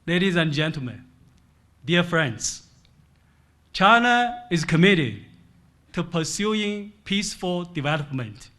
Ladies and gentlemen, dear friends, China is committed to pursuing peaceful development,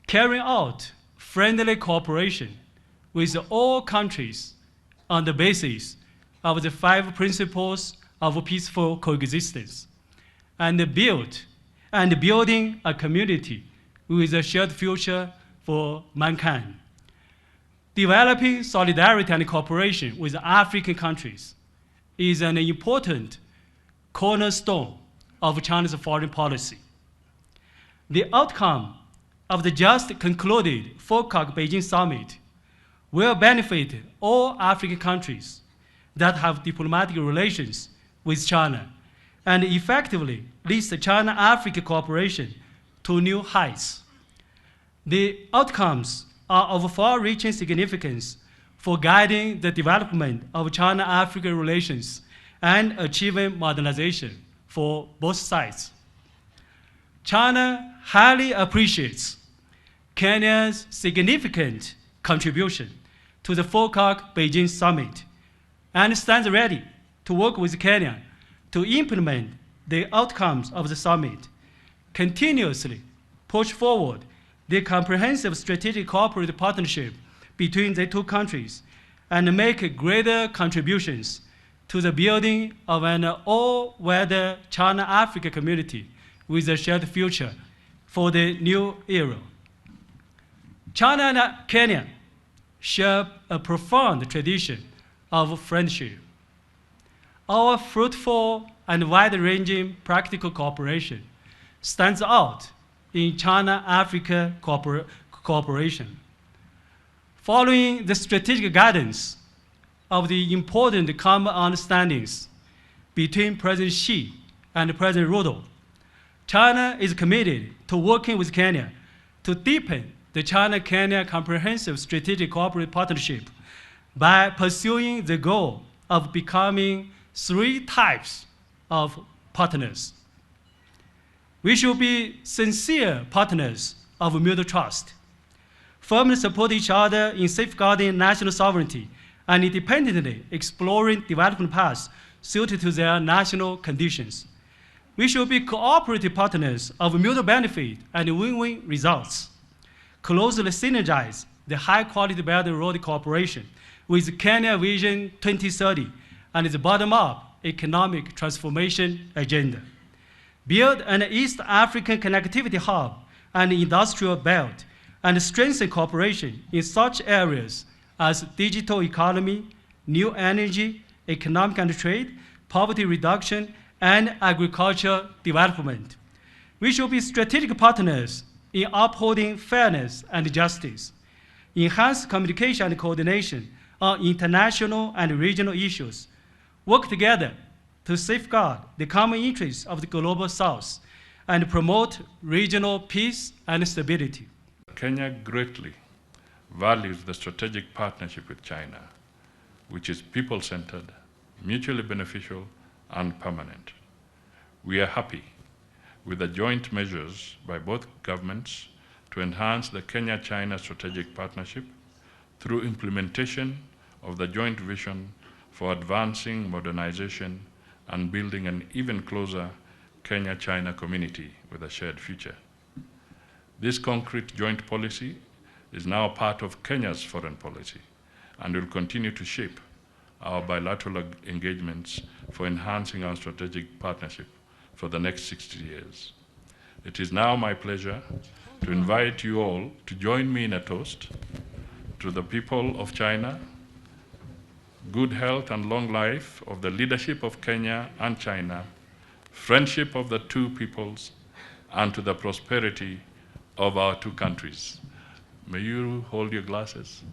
carrying out friendly cooperation with all countries on the basis of the 5 principles of peaceful coexistence, and building a community with a shared future for mankind. Developing solidarity and cooperation with African countries is an important cornerstone of China's foreign policy. The outcome of the just concluded FOCAC Beijing Summit will benefit all African countries that have diplomatic relations with China and effectively leads China-Africa cooperation to new heights. The outcomes are of far-reaching significance for guiding the development of China-Africa relations and achieving modernization for both sides. China highly appreciates Kenya's significant contribution to the FOCAC Beijing Summit and stands ready to work with Kenya to implement the outcomes of the summit, continuously push forward the comprehensive strategic cooperative partnership between the two countries, and make greater contributions to the building of an all-weather China-Africa community with a shared future for the new era. China and Kenya share a profound tradition of friendship. Our fruitful and wide-ranging practical cooperation stands out in China-Africa cooperation. Following the strategic guidance of the important common understandings between President Xi and President Ruto, China is committed to working with Kenya to deepen the China-Kenya Comprehensive Strategic Cooperative Partnership by pursuing the goal of becoming 3 types of partners. We should be sincere partners of mutual trust, firmly support each other in safeguarding national sovereignty and independently exploring development paths suited to their national conditions. We should be cooperative partners of mutual benefit and win-win results, closely synergize the high-quality Belt and Road cooperation with Kenya Vision 2030 and the bottom-up economic transformation agenda. Build an East African connectivity hub and industrial belt, and strengthen cooperation in such areas as digital economy, new energy, economic and trade, poverty reduction, and agricultural development. We should be strategic partners in upholding fairness and justice, enhance communication and coordination on international and regional issues, work together to safeguard the common interests of the global South, and promote regional peace and stability. Kenya greatly values the strategic partnership with China, which is people-centered, mutually beneficial, and permanent. We are happy with the joint measures by both governments to enhance the Kenya-China strategic partnership through implementation of the joint vision for advancing modernization and building an even closer Kenya-China community with a shared future. This concrete joint policy is now part of Kenya's foreign policy and will continue to shape our bilateral engagements for enhancing our strategic partnership for the next 60 years. It is now my pleasure to invite you all to join me in a toast to the people of China, good health and long life of the leadership of Kenya and China, friendship of the two peoples, and to the prosperity of our two countries. May you hold your glasses.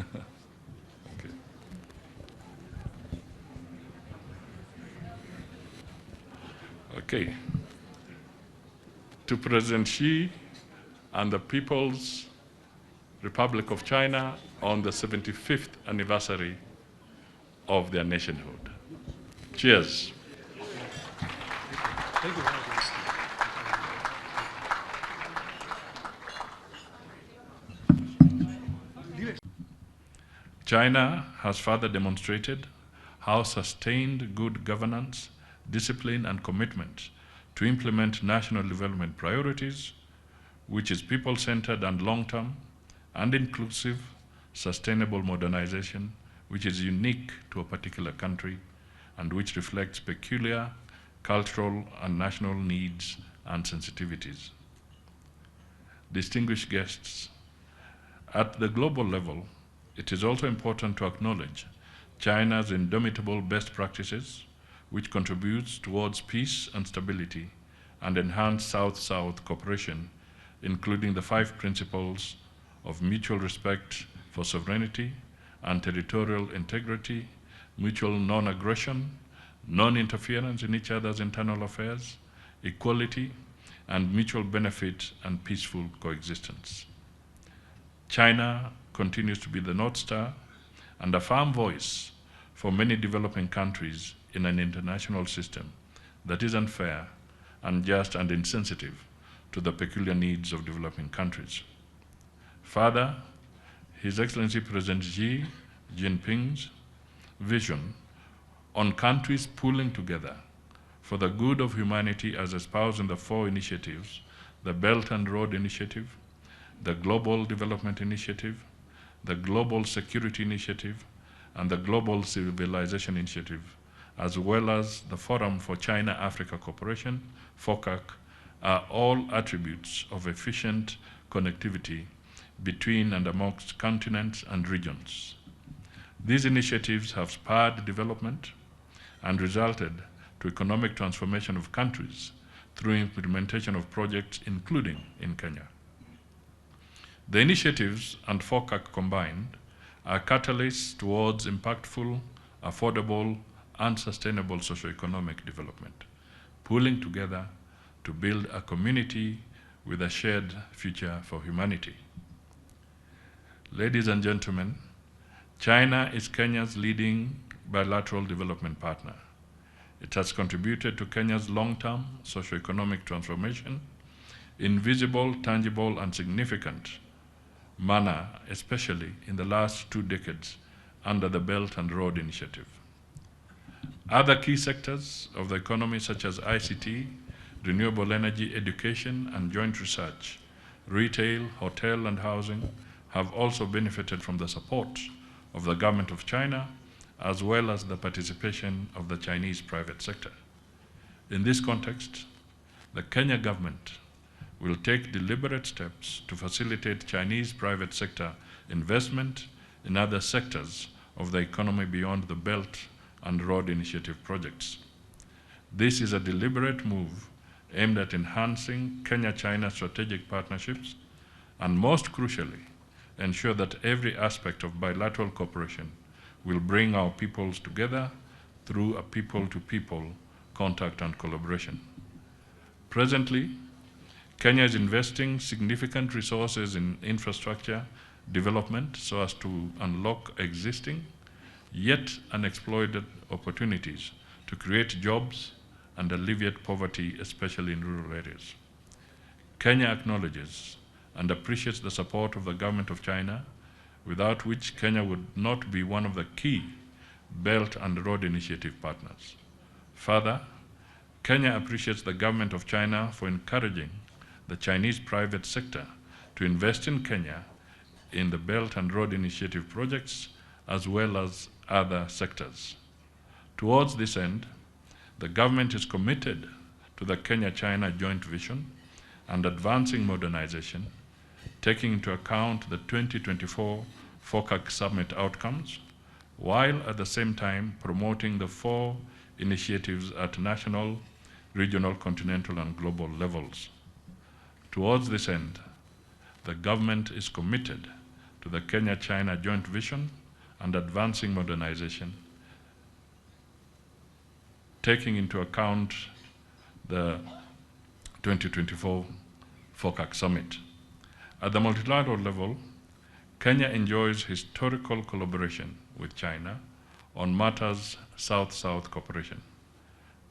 Okay. Okay. To President Xi and the People's Republic of China on the 75th anniversary of their nationhood. Cheers. Thank you. China has further demonstrated how sustained good governance, discipline, and commitment to implement national development priorities, which is people-centered and long-term, and inclusive, sustainable modernization, which is unique to a particular country and which reflects peculiar cultural and national needs and sensitivities. Distinguished guests, at the global level, it is also important to acknowledge China's indomitable best practices, which contributes towards peace and stability and enhanced South-South cooperation, including the 5 principles of mutual respect for sovereignty and territorial integrity, mutual non-aggression, non-interference in each other's internal affairs, equality, and mutual benefit and peaceful coexistence. China continues to be the North Star and a firm voice for many developing countries in an international system that is unfair, unjust, and insensitive to the peculiar needs of developing countries. Further, His Excellency President Xi Jinping's vision on countries pulling together for the good of humanity as espoused in the 4 initiatives, the Belt and Road Initiative, the Global Development Initiative, the Global Security Initiative, and the Global Civilization Initiative, as well as the Forum for China-Africa Cooperation, FOCAC, are all attributes of efficient connectivity between and amongst continents and regions. These initiatives have spurred development and resulted to economic transformation of countries through implementation of projects including in Kenya. The initiatives and FOCAC combined are catalysts towards impactful, affordable, and sustainable socioeconomic development, pulling together to build a community with a shared future for humanity. Ladies and gentlemen, China is Kenya's leading bilateral development partner. It has contributed to Kenya's long-term socioeconomic transformation in visible, tangible, and significant manner, especially in the last 2 decades under the Belt and Road Initiative. Other key sectors of the economy, such as ICT, renewable energy, education, and joint research, retail, hotel, and housing, have also benefited from the support of the government of China, as well as the participation of the Chinese private sector. In this context, the Kenya government will take deliberate steps to facilitate Chinese private sector investment in other sectors of the economy beyond the Belt and Road Initiative projects. This is a deliberate move aimed at enhancing Kenya-China strategic partnerships and, most crucially, ensure that every aspect of bilateral cooperation will bring our peoples together through a people-to-people contact and collaboration. Presently, Kenya is investing significant resources in infrastructure development so as to unlock existing yet unexploited opportunities to create jobs and alleviate poverty, especially in rural areas. Kenya acknowledges and appreciates the support of the government of China, without which Kenya would not be one of the key Belt and Road Initiative partners. Further, Kenya appreciates the government of China for encouraging the Chinese private sector to invest in Kenya in the Belt and Road Initiative projects, as well as other sectors. Towards this end, the government is committed to the Kenya-China joint vision and advancing modernization, taking into account the 2024 FOCAC summit outcomes, while at the same time promoting the 4 initiatives at national, regional, continental, and global levels. Towards this end, the government is committed to the Kenya-China joint vision and advancing modernization, taking into account the 2024 FOCAC summit. At the multilateral level, Kenya enjoys historical collaboration with China on matters South-South cooperation.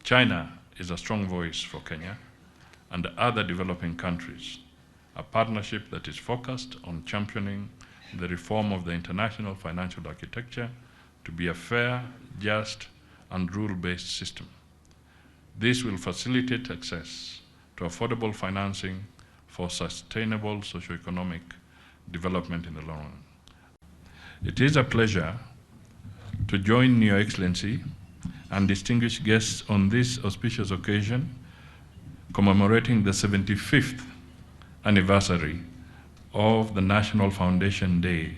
China is a strong voice for Kenya and other developing countries, a partnership that is focused on championing the reform of the international financial architecture to be a fair, just, and rule-based system. This will facilitate access to affordable financing for sustainable socioeconomic development in the long run. It is a pleasure to join Your Excellency and distinguished guests on this auspicious occasion commemorating the 75th anniversary of the National Foundation Day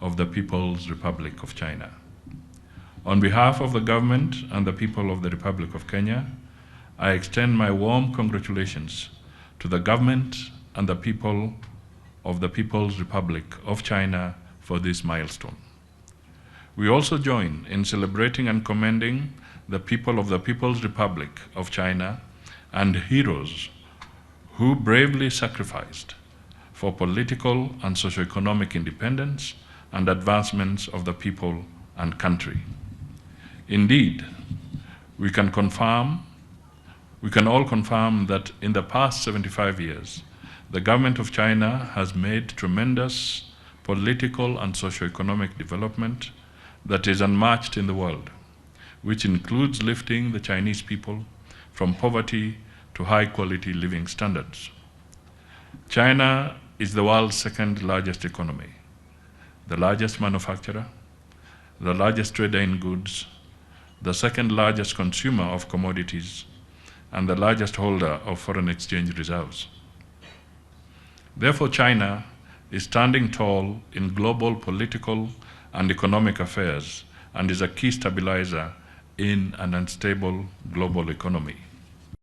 of the People's Republic of China. On behalf of the government and the people of the Republic of Kenya, I extend my warm congratulations to the government and the people of the People's Republic of China for this milestone. We also join in celebrating and commending the people of the People's Republic of China and heroes who bravely sacrificed for political and socioeconomic independence and advancements of the people and country. Indeed, we can all confirm that in the past 75 years, the government of China has made tremendous political and socioeconomic development that is unmatched in the world, which includes lifting the Chinese people from poverty to high-quality living standards. China is the world's second largest economy, the largest manufacturer, the largest trader in goods, the second largest consumer of commodities, and the largest holder of foreign exchange reserves. Therefore, China is standing tall in global political and economic affairs and is a key stabilizer in an unstable global economy.